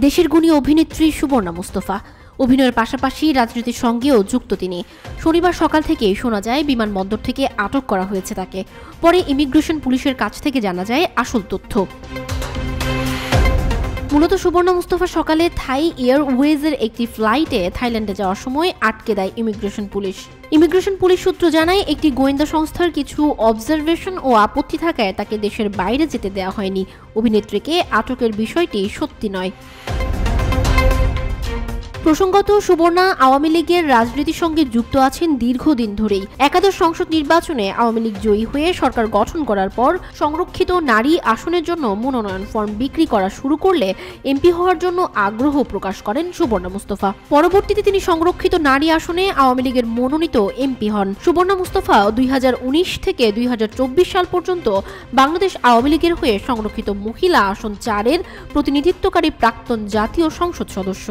দেশের গুণী অভিনেত্রী সুবর্ণা মুস্তফা। অভিনয়ের পাশাপাশি রাজনীতির সঙ্গেও যুক্ত তিনি। শনিবার সকাল থেকেই শোনা যায় বিমানবন্দর থেকে আটক করা হয়েছে তাকে। পরে ইমিগ্রেশন পুলিশের কাছ থেকে জানা যায় আসল তথ্য। মূলত সুবর্ণা মুস্তফা সকালে থাই এয়ারওয়েজের একটি ফ্লাইটে থাইল্যান্ডে যাওয়ার সময় আটকে দেয় ইমিগ্রেশন পুলিশ সূত্র জানায়, একটি গোয়েন্দা সংস্থার কিছু অবজারভেশন ও আপত্তি থাকায় তাকে দেশের বাইরে যেতে দেওয়া হয়নি। অভিনেত্রীকে আটকের বিষয়টি সত্যি নয়। প্রসঙ্গত, সুবর্ণা আওয়ামী লীগের রাজনীতির সঙ্গে যুক্ত আছেন দীর্ঘদিন ধরেই। একাদশ সংসদ নির্বাচনে আওয়ামী লীগ জয়ী হয়ে সরকার গঠন করার পর সংরক্ষিত নারী আসনের জন্য মনোনয়ন ফর্ম বিক্রি করা শুরু করলে এমপি হওয়ার জন্য আগ্রহ প্রকাশ করেন সুবর্ণা মুস্তফা। পরবর্তীতে তিনি সংরক্ষিত নারী আসনে আওয়ামী লীগের মনোনীত এমপি হন। সুবর্ণা মুস্তফা 2019 থেকে 2024 সাল পর্যন্ত বাংলাদেশ আওয়ামী লীগের হয়ে সংরক্ষিত মহিলা আসন 4-এর প্রতিনিধিত্বকারী প্রাক্তন জাতীয় সংসদ সদস্য।